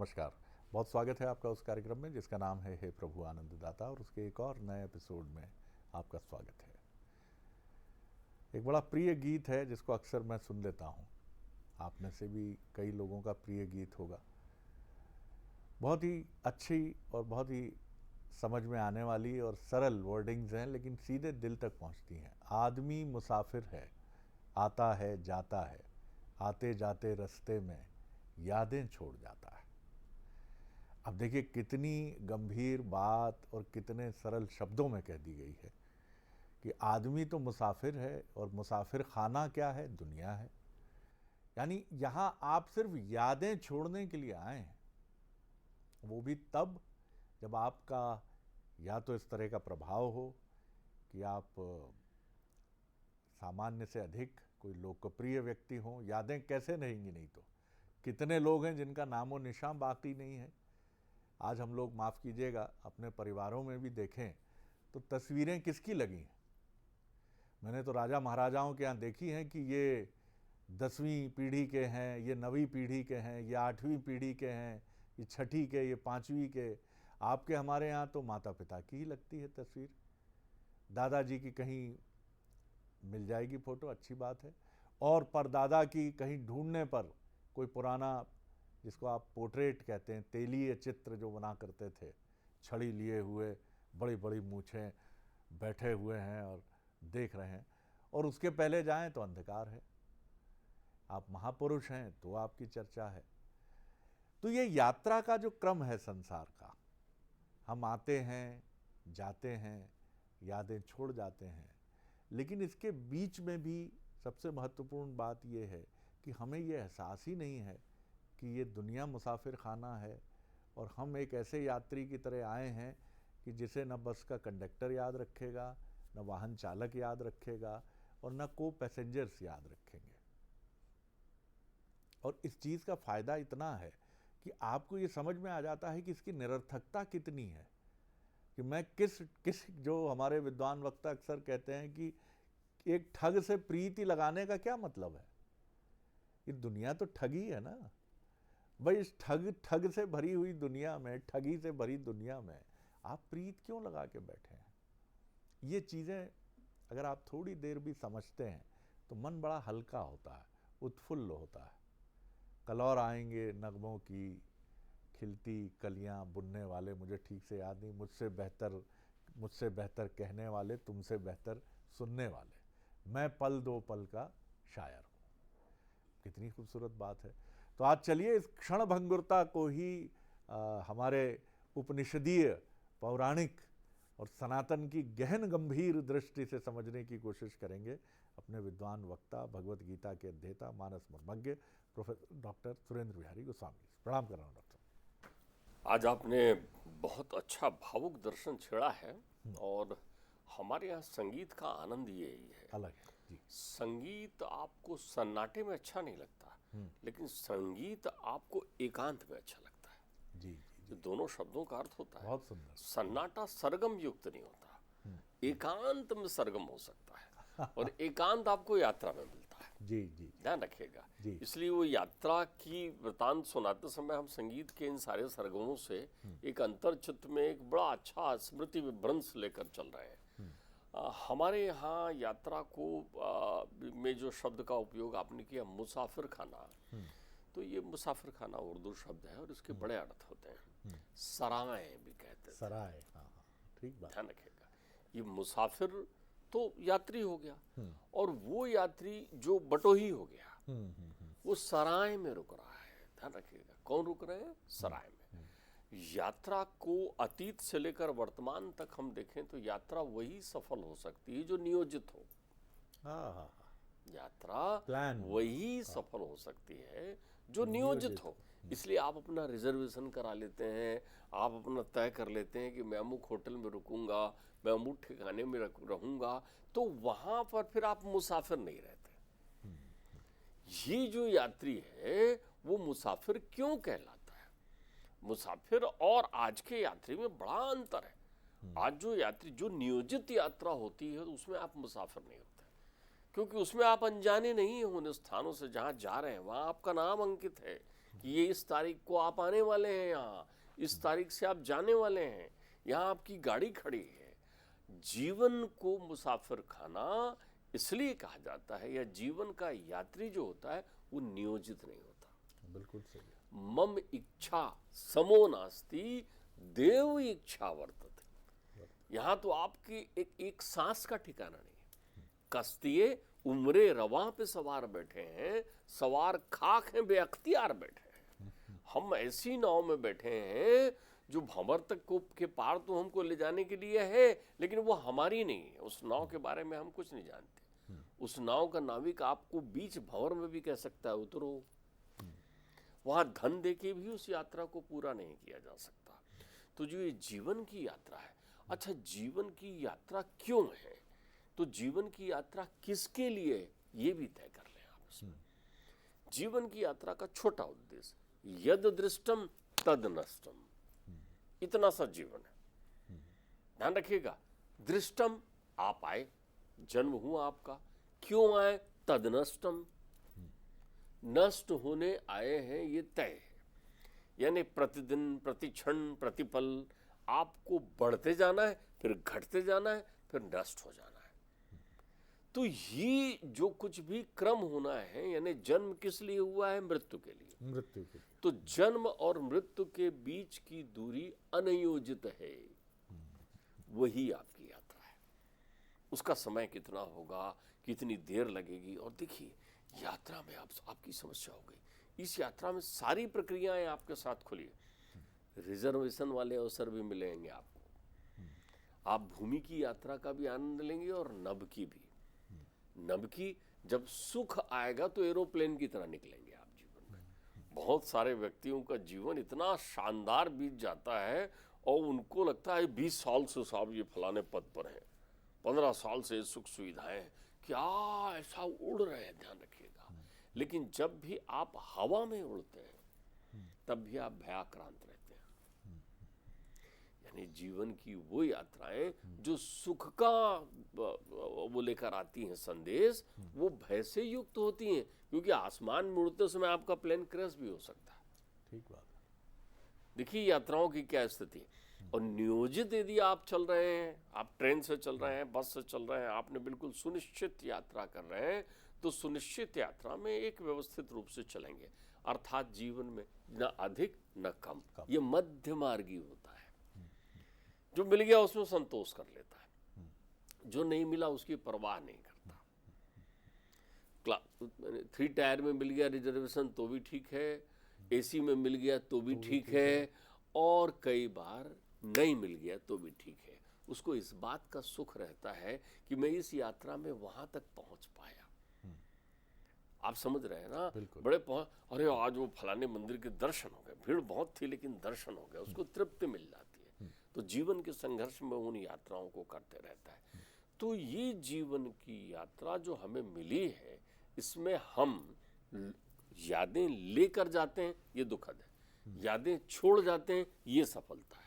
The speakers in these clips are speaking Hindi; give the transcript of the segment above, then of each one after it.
नमस्कार। बहुत स्वागत है आपका उस कार्यक्रम में जिसका नाम है हे प्रभु आनंददाता, और उसके एक और नए एपिसोड में आपका स्वागत है। एक बड़ा प्रिय गीत है जिसको अक्सर मैं सुन लेता हूँ। आप में से भी कई लोगों का प्रिय गीत होगा। बहुत ही अच्छी और बहुत ही समझ में आने वाली और सरल वर्डिंग्स हैं, लेकिन सीधे दिल तक पहुँचती हैं। आदमी मुसाफिर है, आता है जाता है, आते जाते रास्ते में यादें छोड़ जाता है। अब देखिए कितनी गंभीर बात और कितने सरल शब्दों में कह दी गई है कि आदमी तो मुसाफिर है और मुसाफिर खाना क्या है, दुनिया है। यानी यहाँ आप सिर्फ यादें छोड़ने के लिए आए हैं, वो भी तब जब आपका या तो इस तरह का प्रभाव हो कि आप सामान्य से अधिक कोई लोकप्रिय व्यक्ति हो। यादें कैसे रहेंगी, नहीं तो कितने लोग हैं जिनका नामो निशान बाकी नहीं है। आज हम लोग, माफ़ कीजिएगा, अपने परिवारों में भी देखें तो तस्वीरें किसकी लगी हैं। मैंने तो राजा महाराजाओं के यहाँ देखी हैं कि ये 10वीं पीढ़ी के हैं, ये 9वीं पीढ़ी के हैं, ये 8वीं पीढ़ी के हैं, ये 6ठी के, ये 5वीं के। आपके हमारे यहाँ तो माता पिता की ही लगती है तस्वीर। दादाजी की कहीं मिल जाएगी फ़ोटो, अच्छी बात है, और परदादा की कहीं ढूंढने पर कोई पुराना, जिसको आप पोर्ट्रेट कहते हैं, तेलीय चित्र जो बना करते थे, छड़ी लिए हुए, बड़ी बड़ी मूछें, बैठे हुए हैं और देख रहे हैं, और उसके पहले जाएं तो अंधकार है। आप महापुरुष हैं तो आपकी चर्चा है। तो ये यात्रा का जो क्रम है संसार का, हम आते हैं, जाते हैं, यादें छोड़ जाते हैं, लेकिन इसके बीच में भी सबसे महत्वपूर्ण बात यह है कि हमें ये एहसास ही नहीं है कि ये दुनिया मुसाफिर खाना है, और हम एक ऐसे यात्री की तरह आए हैं कि जिसे न बस का कंडक्टर याद रखेगा, न वाहन चालक याद रखेगा, और न को पैसेंजर्स याद रखेंगे। और इस चीज़ का फ़ायदा इतना है कि आपको ये समझ में आ जाता है कि इसकी निरर्थकता कितनी है। कि मैं किस जो हमारे विद्वान वक्ता अक्सर कहते हैं कि एक ठग से प्रीति लगाने का क्या मतलब है। ये दुनिया तो ठगी है ना भाई। इस ठग से भरी हुई दुनिया में, ठगी से भरी दुनिया में आप प्रीत क्यों लगा के बैठे हैं। ये चीज़ें अगर आप थोड़ी देर भी समझते हैं तो मन बड़ा हल्का होता है, उत्फुल्ल होता है। कल और आएंगे नगमों की खिलती कलियां बुनने वाले, मुझे ठीक से याद नहीं, मुझसे बेहतर कहने वाले, तुमसे बेहतर सुनने वाले, मैं पल दो पल का शायर हूँ। कितनी खूबसूरत बात है। तो आज चलिए इस क्षण भंगुरता को ही हमारे उपनिषदीय, पौराणिक और सनातन की गहन गंभीर दृष्टि से समझने की कोशिश करेंगे अपने विद्वान वक्ता, भगवत गीता के अध्येता, मानस मर्मज्ञ प्रोफेसर डॉक्टर सुरेंद्र बिहारी गोस्वामी। प्रणाम कर रहा हूँ डॉक्टर। आज आपने बहुत अच्छा भावुक दर्शन छेड़ा है, और हमारे यहाँ संगीत का आनंद यही है। अलग है जी। संगीत आपको सन्नाटे में अच्छा नहीं लगता, लेकिन संगीत आपको एकांत में अच्छा लगता है। जी जी। दोनों शब्दों का अर्थ होता है। बहुत सुंदर। सन्नाटा सरगम युक्त नहीं होता, एकांत में सरगम हो सकता है, और एकांत आपको यात्रा में मिलता है। जी जी। ध्यान रखिएगा। जी। इसलिए वो यात्रा की वृतांत सुनाते समय हम संगीत के इन सारे सरगमों से एक अंतर्चित्त में एक बड़ा अच्छा स्मृति विभ्रंश लेकर चल रहे हैं। हमारे यहाँ यात्रा को में जो शब्द का उपयोग आपने किया, मुसाफिर खाना, तो ये मुसाफिर खाना उर्दू शब्द है और इसके बड़े अर्थ होते हैं। सराय भी कहते हैं। सराय, हाँ हाँ, ठीक बात। ध्यान रखिएगा, ये मुसाफिर तो यात्री हो गया, और वो यात्री जो बटोही हो गया, वो सराय में रुक रहा है। ध्यान रखिएगा, कौन रुक रहे हैं? सराय में। यात्रा को अतीत से लेकर वर्तमान तक हम देखें तो यात्रा वही सफल हो सकती है जो नियोजित हो। हाँ हाँ। यात्रा प्लान वही सफल हो सकती है जो नियोजित हो। इसलिए आप अपना रिजर्वेशन करा लेते हैं, आप अपना तय कर लेते हैं कि मैं अमुक होटल में रुकूंगा, मैं अमुक ठिकाने में रहूंगा, तो वहां पर फिर आप मुसाफिर नहीं रहते। ये जो यात्री है वो मुसाफिर क्यों कहलाता है? मुसाफिर और आज के यात्री में बड़ा अंतर है। आज जो यात्री, जो नियोजित यात्रा होती है, उसमें आप मुसाफिर नहीं होते, क्योंकि उसमें आप अनजाने नहीं हैं उन स्थानों से जहाँ जा रहे हैं। वहाँ आपका नाम अंकित है कि ये इस तारीख को आप आने वाले हैं, यहाँ इस तारीख से आप जाने वाले हैं, यहाँ आपकी गाड़ी खड़ी है। जीवन को मुसाफिर खाना इसलिए कहा जाता है, या जीवन का यात्री जो होता है वो नियोजित नहीं होता। बिल्कुल सही है। मम इच्छा समो नास्ति देव इच्छा वर्तते। यहाँ तो आपकी एक सांस का ठिकाना नहीं है। कश्तिये उम्रे रवा पे सवार बैठे हैं, सवार खाक हैं बेअख्तियार बैठे हैं। हम ऐसी नाव में बैठे हैं जो भंवर तक को के पार तो हमको ले जाने के लिए है, लेकिन वो हमारी नहीं है। उस नाव के बारे में हम कुछ नहीं जानते। उस नाव का नाविक आपको बीच भंवर में भी कह सकता है उतरो। वहां धन देके भी उस यात्रा को पूरा नहीं किया जा सकता। तो जो ये जीवन की यात्रा है, अच्छा जीवन की यात्रा क्यों है, तो जीवन की यात्रा किसके लिए, ये भी तय कर लें आप इसमें। जीवन की यात्रा का छोटा उद्देश्य यद दृष्टम तद नष्टम, इतना सा जीवन है। ध्यान रखिएगा, दृष्टम आप आए, जन्म हुआ आपका, क्यों आए, तद नष्टम नष्ट होने आए हैं, ये तय है। यानी प्रतिदिन प्रतिक्षण प्रतिपल आपको बढ़ते जाना है, फिर घटते जाना है, फिर नष्ट हो जाना है। तो ये जो कुछ भी क्रम होना है, यानी जन्म किस लिए हुआ है, मृत्यु के लिए। मृत्यु के लिए। तो जन्म और मृत्यु के बीच की दूरी अनियोजित है, वही आपकी यात्रा है। उसका समय कितना होगा, कितनी देर लगेगी। और देखिए यात्रा में आपकी समस्या हो गई, इस यात्रा में सारी प्रक्रियाएं आपके साथ खुली है। रिजर्वेशन वाले अवसर भी मिलेंगे आपको, आप भूमि की यात्रा का भी आनंद लेंगे और नभ की भी। नभ की जब सुख आएगा तो एरोप्लेन की तरह निकलेंगे आप जीवन में। बहुत सारे व्यक्तियों का जीवन इतना शानदार बीत जाता है और उनको लगता है 20 साल से साहब ये फलाने पद पर हैं, 15 साल से सुख सुविधाएं, क्या ऐसा उड़ रहे हैं। ध्यान रखिएगा, लेकिन जब भी आप हवा में उड़ते हैं तब भी आप भयाक्रांत रहते हैं। यानी जीवन की वो यात्राएं जो सुख का वो लेकर आती हैं संदेश, वो भय से युक्त होती हैं, क्योंकि आसमान में उड़ते समय आपका प्लेन क्रैश भी हो सकता है। ठीक बात है। देखिए यात्राओं की क्या स्थिति है। और नियोजित यदि आप चल रहे हैं, आप ट्रेन से चल रहे हैं, बस से चल रहे हैं, आपने बिल्कुल सुनिश्चित यात्रा कर रहे हैं, तो सुनिश्चित यात्रा में एक व्यवस्थित रूप से चलेंगे। अर्थात जीवन में न अधिक न कम, ये मध्य मार्गी होता है। जो मिल गया उसमें संतोष कर लेता है, जो नहीं मिला उसकी परवाह नहीं करता। 3 टायर में मिल गया रिजर्वेशन तो भी ठीक है, एसी में मिल गया तो भी ठीक है, और कई बार नहीं मिल गया तो भी ठीक है। उसको इस बात का सुख रहता है कि मैं इस यात्रा में वहां तक पहुंच पाया। आप समझ रहे हैं ना, बड़े अरे आज वो फलाने मंदिर के दर्शन हो गए, भीड़ बहुत थी लेकिन दर्शन हो गए, उसको तृप्ति मिल जाती है। तो जीवन के संघर्ष में उन यात्राओं को करते रहता है। तो ये जीवन की यात्रा जो हमें मिली है, इसमें हम यादें लेकर जाते हैं, ये दुखद है। यादें छोड़ जाते हैं, ये सफलता है।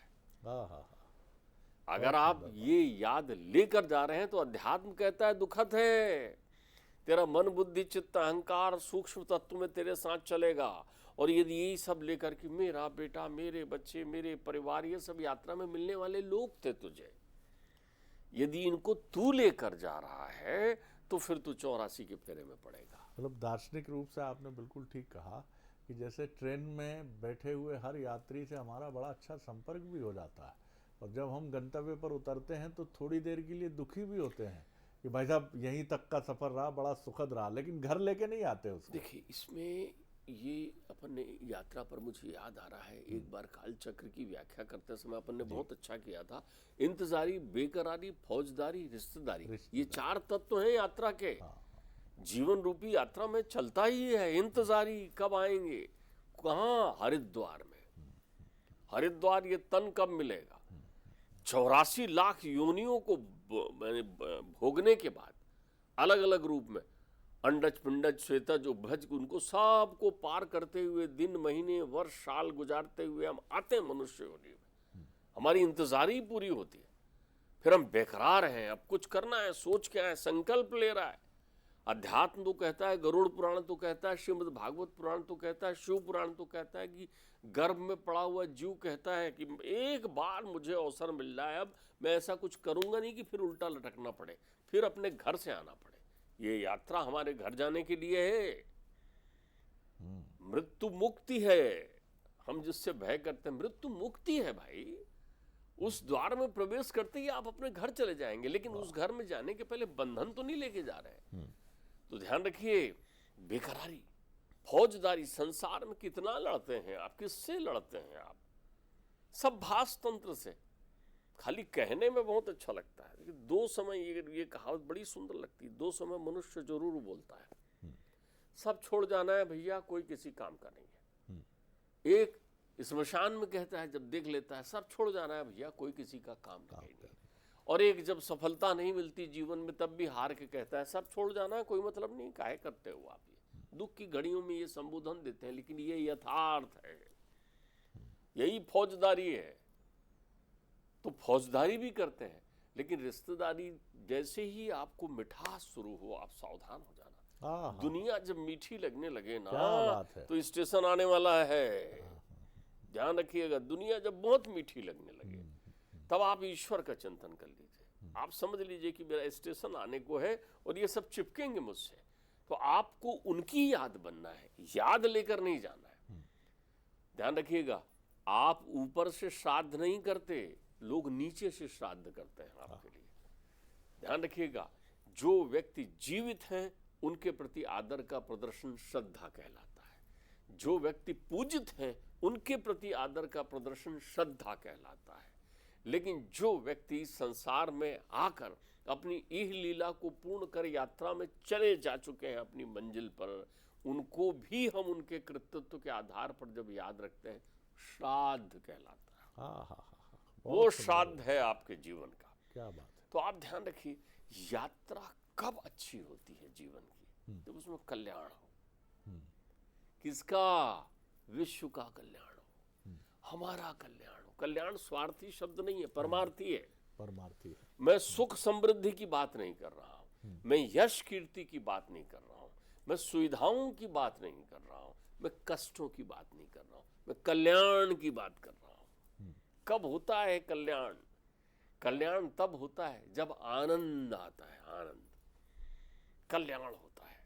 अगर आप ये याद लेकर जा रहे हैं तो अध्यात्म कहता है दुखद है, तेरा मन बुद्धि चित्त अहंकार सूक्ष्म तत्व में तेरे साथ चलेगा। और यदि यही सब लेकर कि मेरा बेटा, मेरे बच्चे, मेरे परिवार, ये सब यात्रा में मिलने वाले लोग थे तुझे, यदि इनको तू लेकर जा रहा है तो फिर तू 84 के फेरे में पड़ेगा। मतलब दार्शनिक रूप से आपने बिल्कुल ठीक कहा कि जैसे ट्रेन में बैठे हुए हर यात्री से हमारा बड़ा अच्छा संपर्क भी हो जाता है, और जब हम गंतव्य पर उतरते हैं तो थोड़ी देर के लिए दुखी भी होते हैं कि भाई साहब यहीं तक का सफर रहा, बड़ा सुखद रहा, लेकिन घर लेके नहीं आते उसको। देखिए इसमें ये अपन ने यात्रा पर मुझे याद आ रहा है, एक बार काल चक्र की व्याख्या करते समय अपन ने बहुत अच्छा किया था। इंतजारी, बेकरारी, फौजदारी, रिश्तेदारी, ये 4 तत्व हैं यात्रा के। जीवन रूपी यात्रा में चलता ही है इंतजारी, कब आएंगे, कहाँ, हरिद्वार में। हरिद्वार ये तन कब मिलेगा। 84 लाख योनियों को भोगने के बाद अलग अलग रूप में अंडज पिंडज श्वेतज उभज, उनको सबको पार करते हुए दिन महीने वर्ष साल गुजारते हुए हम आते हैं मनुष्य योनि में। हमारी इंतजारी पूरी होती है, फिर हम बेकरार हैं, अब कुछ करना है, सोच के आए, संकल्प ले रहा है, अध्यात्म तो कहता है, गरुड़ पुराण तो कहता है, श्रीमद् भागवत पुराण तो कहता है, शिव पुराण तो कहता है कि गर्भ में पड़ा हुआ जीव कहता है कि एक बार मुझे अवसर मिल जाए, अब मैं ऐसा कुछ करूंगा नहीं कि फिर उल्टा लटकना पड़े, फिर अपने घर से आना पड़े। ये यात्रा हमारे घर जाने के लिए है। मृत्यु मुक्ति है। हम जिससे भय करते हैं, मृत्यु मुक्ति है भाई। उस द्वार में प्रवेश करते ही आप अपने घर चले जाएंगे, लेकिन उस घर में जाने के पहले बंधन तो नहीं लेके जा रहे हैं। तो ध्यान रखिए, बेकरारी, फौजदारी, संसार में कितना लड़ते हैं आप, किससे लड़ते हैं आप? सब भास तंत्र से। खाली कहने में बहुत अच्छा लगता है, लेकिन दो समय, ये कहावत बड़ी सुंदर लगती है, दो समय मनुष्य जरूर बोलता है। सब छोड़ जाना है भैया, कोई किसी काम का नहीं है। एक स्मशान में कहता है, जब देख लेता है सब छोड़ जाना है भैया, कोई किसी का काम नहीं। और एक जब सफलता नहीं मिलती जीवन में, तब भी हार के कहता है सब छोड़ जाना है, कोई मतलब नहीं, काहे करते हो आप ये। दुख की घड़ियों में ये संबोधन देते हैं, लेकिन ये यथार्थ है, यही फौजदारी है। तो फौजदारी भी करते हैं, लेकिन रिश्तेदारी जैसे ही आपको मिठास शुरू हो, आप सावधान हो जाना। दुनिया जब मीठी लगने लगे ना, तो स्टेशन आने वाला है। ध्यान रखिएगा, दुनिया जब बहुत मीठी लगने लगे, तब आप ईश्वर का चिंतन कर लीजिए। आप समझ लीजिए कि मेरा स्टेशन आने को है और ये सब चिपकेंगे मुझसे, तो आपको उनकी याद बनना है, याद लेकर नहीं जाना है। ध्यान रखिएगा, आप ऊपर से श्राद्ध नहीं करते, लोग नीचे से श्राद्ध करते हैं आपके लिए। ध्यान रखिएगा, जो व्यक्ति जीवित हैं उनके प्रति आदर का प्रदर्शन श्रद्धा कहलाता है। जो व्यक्ति पूजित हैं उनके प्रति आदर का प्रदर्शन श्रद्धा कहलाता है। लेकिन जो व्यक्ति संसार में आकर अपनी इह लीला को पूर्ण कर यात्रा में चले जा चुके हैं अपनी मंजिल पर, उनको भी हम उनके कृतित्व के आधार पर जब याद रखते हैं, श्राद्ध कहलाता है। वो श्राद्ध है आपके जीवन का। क्या बात है। तो आप ध्यान रखिए, यात्रा कब अच्छी होती है जीवन की? जब उसमें कल्याण हो। किसका? विश्व का कल्याण हो, हमारा कल्याण हो। कल्याण स्वार्थी शब्द नहीं है, परमार्थी है। परमार्थी है। मैं सुख समृद्धि की बात नहीं कर रहा हूं, मैं यश कीर्ति की बात नहीं कर रहा हूं, मैं सुविधाओं की बात नहीं कर रहा हूं, मैं कष्टों की बात नहीं कर रहा हूं, मैं कल्याण की बात कर रहा हूं। कब होता है कल्याण? कल्याण तब होता है जब आनंद आता है, आनंद, कल्याण होता है।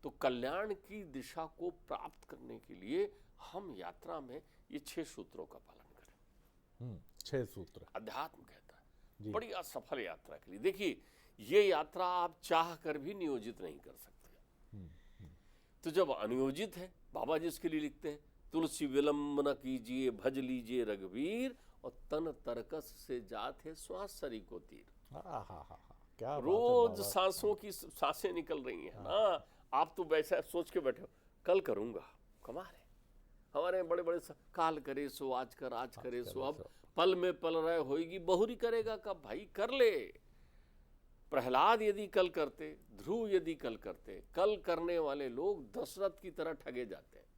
तो कल्याण की दिशा को प्राप्त करने के लिए हम यात्रा में ये 6 सूत्रों का पालन करें। 6 सूत्र अध्यात्म कहता है, बड़ी असफल यात्रा के लिए। देखिए, ये यात्रा आप चाह कर भी नियोजित नहीं कर सकते। तो जब अनियोजित है, बाबा जी इसके लिए लिखते हैं, तुलसी विलंब न कीजिए, भज लीजिए रघुवीर, और तन तरकस से जात है श्वास सरी को तीर। क्या रोज सांसों की सांसें निकल रही हैं ना, आप तो वैसा सोच के बैठे हो, कल करूंगा। कमाल है, हमारे बड़े बड़े काल करे सो आज कर, आज करे सो अब, पल में पल रहे होएगी बहुरी करेगा कब? भाई कर ले। प्रहलाद यदि कल करते, ध्रुव यदि कल करते, कल करने वाले लोग दशरथ की तरह ठगे जाते हैं।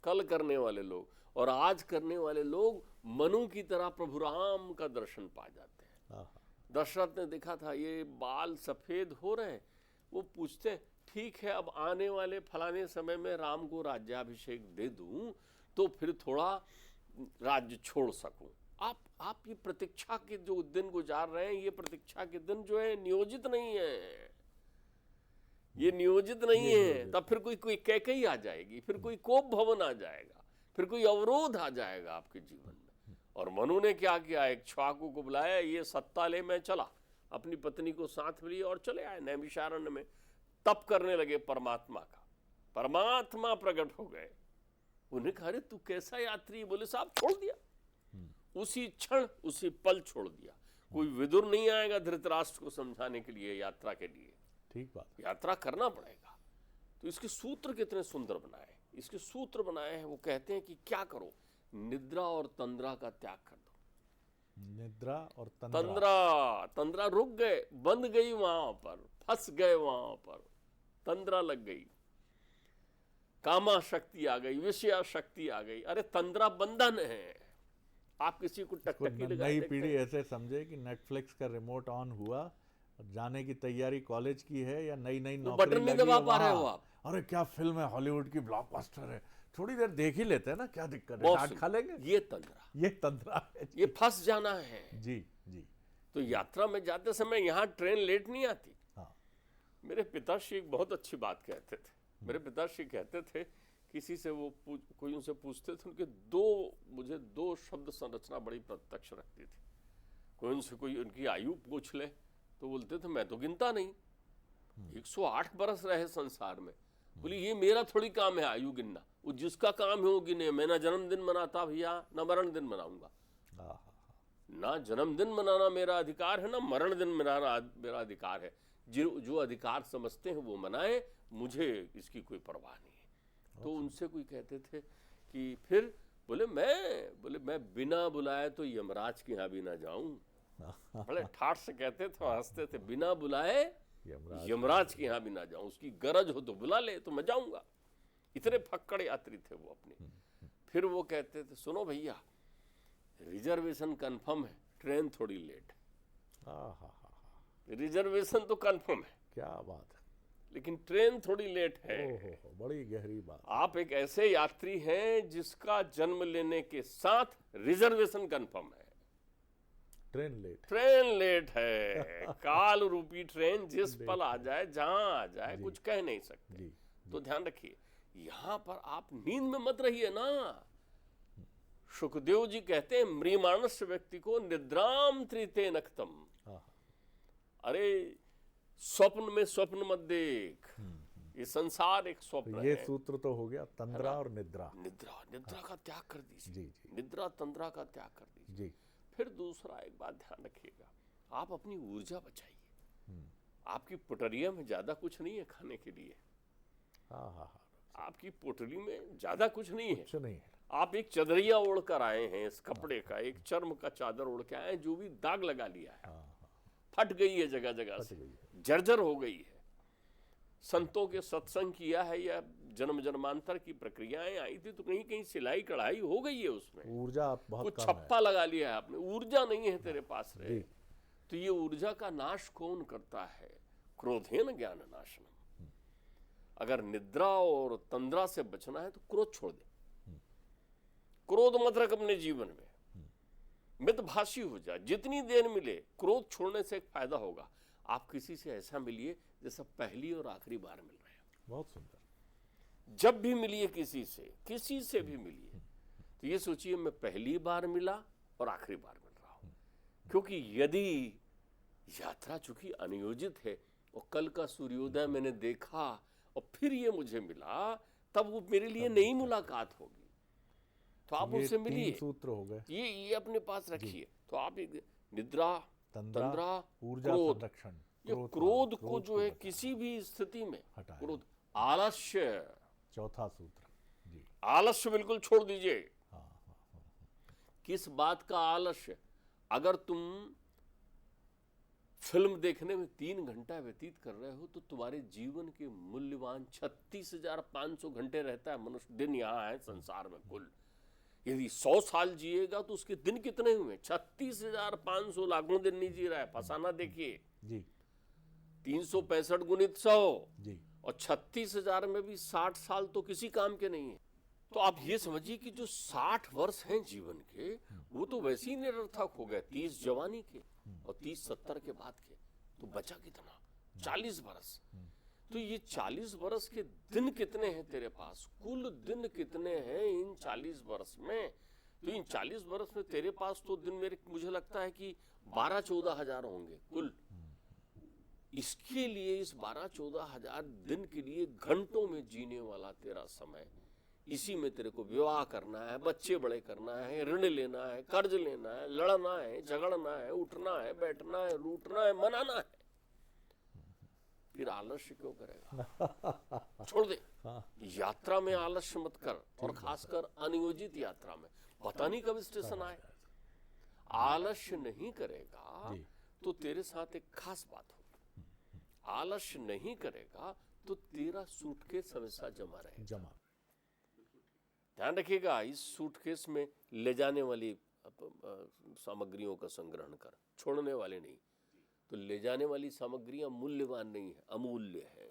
कल करने वाले लोग और आज करने वाले लोग मनु की तरह प्रभु राम का दर्शन पा जाते हैं। दशरथ ने देखा था ये बाल सफेद हो रहे हैं, वो पूछते ठीक है, अब आने वाले फलाने समय में राम को राज्याभिषेक दे दूं तो फिर थोड़ा राज्य छोड़ सकूं। आप ये प्रतीक्षा के जो दिन गुजार रहे हैं, ये प्रतीक्षा के दिन जो है नियोजित नहीं है, ये नियोजित नहीं है। तब फिर कोई कैकई आ जाएगी, फिर कोई कोप भवन आ जाएगा, फिर कोई अवरोध आ जाएगा आपके जीवन में। और मनु ने क्या किया? एक छुआकू को बुलाया, ये सत्ता ले, मैं चला, अपनी पत्नी को साथ में लिया और चले आए नैमिषारण्य में। तप करने लगे परमात्मा का, परमात्मा प्रकट हो गए। उन्हें कहा अरे तू कैसा यात्री? बोले साहब छोड़ दिया, उसी क्षण उसी पल छोड़ दिया। कोई विदुर नहीं आएगा धृतराष्ट्र को समझाने के लिए यात्रा के लिए। ठीक बात, यात्रा करना पड़ेगा। तो इसके सूत्र कितने सुंदर बनाए, इसके सूत्र बनाए हैं। वो कहते हैं कि क्या करो, निद्रा और तंद्रा का त्याग कर दो। निद्रा और तंद्रा रुक गए, बंद गई वहां पर, फंस गए वहां पर, तंद्रा लग गई, कामा शक्ति आ गई, विषया शक्ति आ गई। अरे तंद्रा बंधन है। आप किसी को टकटकी लगा, नई पीढ़ी ऐसे समझे कि नेटफ्लिक्स का रिमोट ऑन हुआ जाने की तैयारी कॉलेज की है या नई नई वो नौकरी बटन नहीं लगी दबा है पा रहे हो वहाँ? आप। अरे क्या फिल्म है, हॉलीवुड की ब्लॉकबस्टर है, थोड़ी देर देख ही लेते हैं ना, क्या दिक्कत है, बहुत डांट सुंदर। खा लेंगे। ये तंद्रा, ये तंत्रा है ये फंस जाना है। जी जी। तो यात्रा में जाते समय यहाँ ट्रेन लेट नहीं आती। हाँ मेरे पिताश्री एक बहुत अच्छी बात कहते थे। मेरे पिताश्री कहते थे, किसी से वो कोई उनसे पूछते थे, उनके मुझे दो शब्द संरचना बड़ी प्रत्यक्ष रखती थी। कोई उनसे कोई उनकी आयु पूछ ले तो बोलते थे मैं तो गिनता नहीं, 108 बरस रहे संसार में। बोली ये मेरा थोड़ी काम है आयु गिनना, वो जिसका काम है वो गिने। मैं ना जन्मदिन मनाता भैया, ना मरण दिन मनाऊंगा। ना जन्मदिन मनाना मेरा अधिकार है, ना मरण दिन मनाना मेरा अधिकार है। जो अधिकार समझते हैं वो मनाए, मुझे इसकी कोई परवाह नहीं है। तो उनसे कोई कहते थे कि फिर बोले मैं बिना बुलाए तो यमराज के यहाँ भी ना जाऊं। बड़े ठाठ से कहते थे, हंसते थे, बिना बुलाए यमराज के यहाँ भी ना जाऊं, उसकी गरज हो तो बुला ले तो मैं जाऊंगा। इतने फक्कड़ यात्री थे वो अपने। फिर वो कहते थे, सुनो भैया रिजर्वेशन कंफर्म है, ट्रेन थोड़ी लेट है। रिजर्वेशन तो कंफर्म है, क्या बात है, लेकिन ट्रेन थोड़ी लेट है। बड़ी गहरी बात। आप एक ऐसे यात्री हैं जिसका जन्म लेने के साथ रिजर्वेशन कंफर्म है, ट्रेन लेट है। काल रूपी ट्रेन जिस पल आ जाए, जहां आ जाए, कुछ कह नहीं सकते। तो ध्यान रखिए, यहां पर आप नींद में मत रहिए ना। सुखदेव जी कहते हैं, मृमाणस्य व्यक्ति को निद्राम त्रिते नक्तम। अरे स्वप्न में स्वप्न मत देख, ये संसार एक स्वप्न तो है। ये सूत्र तो हो गया तंद्रा और निद्रा। निद्रा का त्याग कर दीजिए। जी जी। निद्रा तंद्रा का त्याग कर दीजिए जी। फिर दूसरा एक बात ध्यान रखिएगा, आप अपनी ऊर्जा बचाइए। आपकी पोटरिया में ज्यादा कुछ नहीं है खाने के लिए। आपकी पोटली में ज्यादा कुछ नहीं है। आप एक चदरिया ओढ़ कर आए हैं, इस कपड़े का एक चर्म का चादर ओढ़ के आए हैं, जो भी दाग लगा लिया है, फट गई है, जगह जगह से जर्जर हो गई है। संतों के सत्संग किया है या जन्म जन्मांतर की प्रक्रियाएं आई थी तो कहीं कहीं सिलाई कढ़ाई हो गई है, उसमें ऊर्जा बहुत कुछ छप्पा लगा लिया है आपने, ऊर्जा नहीं है तेरे पास रहे। तो ये ऊर्जा का नाश कौन करता है? क्रोधेन ज्ञान नाशनम। अगर निद्रा और तंद्रा से बचना है तो क्रोध छोड़ दे। क्रोध मत रख अपने जीवन में, मितभाषी हो जा। जितनी देर मिले, क्रोध छोड़ने से एक फायदा होगा, आप किसी से ऐसा मिलिए जैसा पहली और आखिरी बार मिल रहे हैं। बहुत सुंदर। जब भी मिलिए किसी से भी मिलिए तो ये सोचिए मैं पहली बार मिला और आखिरी बार मिल रहा हूं। क्योंकि यदि यात्रा चूंकि अनियोजित है और कल का सूर्योदय मैंने देखा और फिर ये मुझे मिला, तब वो मेरे लिए नई मुलाकात होगी। तो आप उससे मिलिए। सूत्र हो गए, ये अपने पास रखिए। तो आप एक निद्रा, तंद्रा, ऊर्जा संरक्षण, ये क्रोध को जो है किसी भी स्थिति में, क्रोध, आलस्य, चौथा सूत्र जी, आलस्य बिल्कुल छोड़ दीजिए। किस बात का आलस्य? अगर तुम फिल्म देखने में 3 घंटा व्यतीत कर रहे हो तो तुम्हारे जीवन के मूल्यवान 36,500 घंटे रहता है मनुष्य दिन यहाँ है संसार में कुल। यदि 100 साल जिएगा तो उसके दिन कितने हुए? 36,500 लाखों दिन नहीं जी रहा है। फसाना देखिए जी, 365 गुणित 100 जी, और 36,000 में भी 60 साल तो किसी काम के नहीं है। तो आप ये समझिए कि जो 60 वर्ष हैं जीवन के, वो तो वैसे ही निरर्थक हो गए 30 जवानी के और 30 70 के बाद के। तो बचा कितना? 40 वर्ष। तो ये 40 वर्ष के दिन कितने हैं तेरे पास? कुल दिन कितने हैं इन 40 वर्ष में? तो इन 40 वर्ष में तेरे पास तो दिन मुझे लगता है कि 12-14 हजार होंगे कुल। इसके लिए, इस 12-14 हजार दिन के लिए घंटों में जीने वाला तेरा समय, इसी में तेरे को विवाह करना है, बच्चे बड़े करना है, ऋण लेना है, कर्ज लेना है, लड़ना है, झगड़ना है, उठना है, बैठना है, रूठना है, मनाना है। फिर आलस्य क्यों करेगा? छोड़ दे। यात्रा में आलस्य मत कर, और खासकर अनियोजित यात्रा में। पता नहीं कब स्टेशन आए। आलस्य नहीं करेगा तो तेरे साथ एक खास बात होगी। आलस्य नहीं करेगा तो तेरा सूटकेस हमेशा जमा रहेगा। ध्यान रखिएगा, इस सूटकेस में ले जाने वाली सामग्रियों का संग्रहण कर, छोड़ने वाले नहीं। तो ले जाने वाली सामग्रियां मूल्यवान नहीं है, अमूल्य है।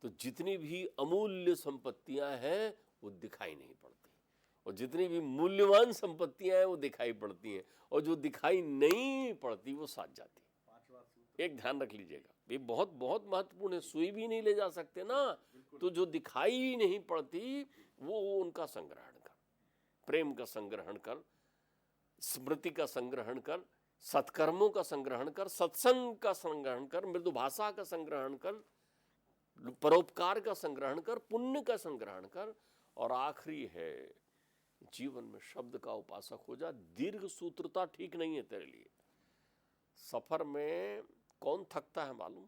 तो जितनी भी अमूल्य संपत्तियां हैं वो दिखाई नहीं पड़ती, और जितनी भी मूल्यवान संपत्तियां हैं वो दिखाई पड़ती हैं, और जो दिखाई नहीं पड़ती वो साथ जाती है। एक ध्यान रख लीजिएगा, ये बहुत बहुत महत्वपूर्ण है। सुई भी नहीं ले जा सकते ना, तो जो दिखाई नहीं पड़ती वो उनका संग्रहण कर, प्रेम का संग्रहण कर, स्मृति का संग्रहण कर, सत्कर्मों का संग्रहण कर, सत्संग का संग्रहण कर, मृदु भाषा का संग्रहण कर, परोपकार का संग्रहण कर, पुण्य का संग्रहण कर, और आखिरी है जीवन में शब्द का उपासक हो जा। दीर्घ सूत्रता ठीक नहीं है तेरे लिए। सफर में कौन थकता है मालूम?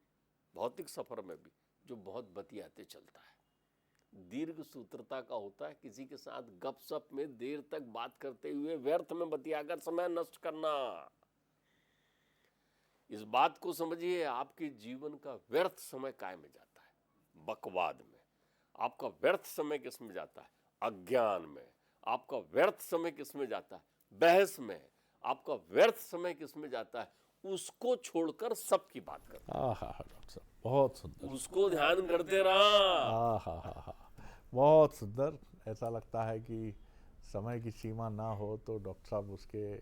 भौतिक सफर में भी जो बहुत बतियाते चलता है। दीर्घ सूत्रता का होता है किसी के साथ गपशप में देर तक बात करते हुए व्यर्थ में बतियाकर समय नष्ट करना। इस बात को समझिए, आपके जीवन का व्यर्थ समय काय में जाता है? बकवाद में। आपका व्यर्थ समय किस में जाता है? अज्ञान में। आपका व्यर्थ समय किस में जाता है? बहस में। आपका व्यर्थ समय किस में जाता है? उसको छोड़कर सबकी बात करना। डॉक्टर साहब बहुत सुंदर, उसको ध्यान करते रहा। बहुत सुंदर। ऐसा लगता है कि समय की सीमा ना हो तो डॉक्टर साहब उसके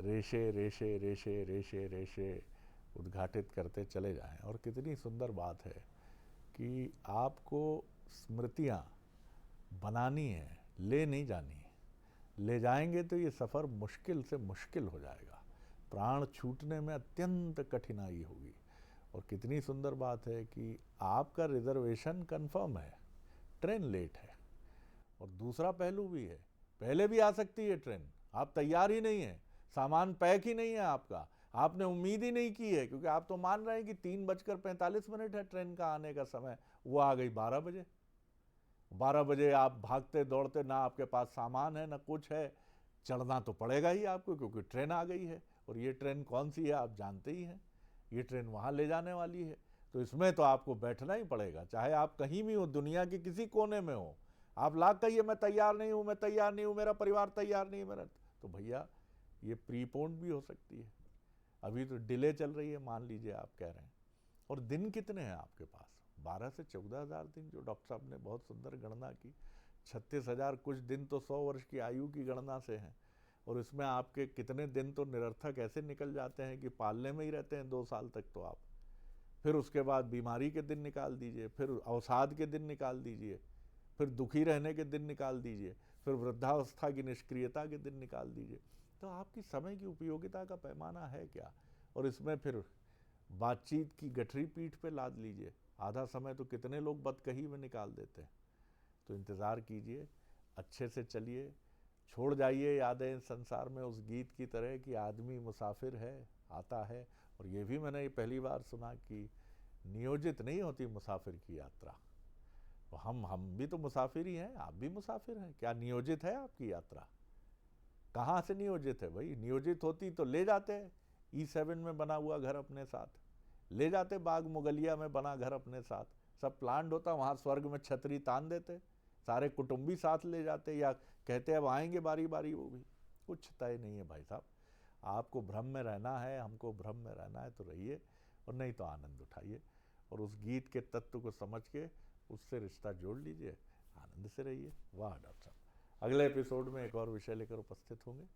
रेशे रेशे रेशे रेशे रेशे उद्घाटित करते चले जाएं। और कितनी सुंदर बात है कि आपको स्मृतियाँ बनानी है, ले नहीं जानी है। ले जाएंगे तो ये सफ़र मुश्किल से मुश्किल हो जाएगा, प्राण छूटने में अत्यंत कठिनाई होगी। और कितनी सुंदर बात है कि आपका रिजर्वेशन कंफर्म है, ट्रेन लेट है। और दूसरा पहलू भी है, पहले भी आ सकती है ट्रेन, आप तैयार ही नहीं है, सामान पैक ही नहीं है आपका, आपने उम्मीद ही नहीं की है, क्योंकि आप तो मान रहे हैं कि 3:45 है ट्रेन का आने का समय, वो आ गई 12 बजे। 12 बजे आप भागते दौड़ते, ना आपके पास सामान है ना कुछ है, चढ़ना तो पड़ेगा ही आपको, क्योंकि ट्रेन आ गई है। और ये ट्रेन कौन सी है आप जानते ही हैं, ये ट्रेन वहाँ ले जाने वाली है। तो इसमें तो आपको बैठना ही पड़ेगा, चाहे आप कहीं भी हो, दुनिया के किसी कोने में हो। आप लाख कहिए मैं तैयार नहीं हूँ, मैं तैयार नहीं हूँ, मेरा परिवार तैयार नहीं है, मेरा, तो भैया ये प्रीपोन्ड भी हो सकती है। अभी तो डिले चल रही है, मान लीजिए आप कह रहे हैं। और दिन कितने हैं आपके पास? 12 से 14,000 दिन, जो डॉक्टर साहब ने बहुत सुंदर गणना की। 36,000 कुछ दिन तो 100 वर्ष की आयु की गणना से हैं। और इसमें आपके कितने दिन तो निरर्थक ऐसे निकल जाते हैं कि पालने में ही रहते हैं 2 साल तक तो आप। फिर उसके बाद बीमारी के दिन निकाल दीजिए, फिर अवसाद के दिन निकाल दीजिए, फिर दुखी रहने के दिन निकाल दीजिए, फिर वृद्धावस्था की निष्क्रियता के दिन निकाल दीजिए। तो आपकी समय की उपयोगिता का पैमाना है क्या? और इसमें फिर बातचीत की गठरी पीठ पे लाद लीजिए, आधा समय तो कितने लोग बदकही में निकाल देते हैं। तो इंतज़ार कीजिए, अच्छे से चलिए, छोड़ जाइए यादें इस संसार में उस गीत की तरह कि आदमी मुसाफिर है, आता है। और ये भी मैंने पहली बार सुना कि नियोजित नहीं होती मुसाफिर की यात्रा। तो हम भी तो मुसाफिर ही हैं, आप भी मुसाफिर हैं। क्या नियोजित है आपकी यात्रा? कहाँ से नियोजित है भाई? नियोजित होती तो ले जाते E7 में बना हुआ घर अपने साथ, ले जाते बाग मुगलिया में बना घर अपने साथ, सब प्लान्ड होता, वहाँ स्वर्ग में छतरी तान देते, सारे कुटुंबी साथ ले जाते, या कहते अब आएंगे बारी बारी वो भी। कुछ तय नहीं है भाई साहब। आपको भ्रम में रहना है, हमको भ्रम में रहना है तो रहिए, और नहीं तो आनंद उठाइए। और उस गीत के तत्व को समझ के उससे रिश्ता जोड़ लीजिए, आनंद से रहिए। वाह डॉक्टर साहब, अगले एपिसोड में एक और विषय लेकर उपस्थित होंगे।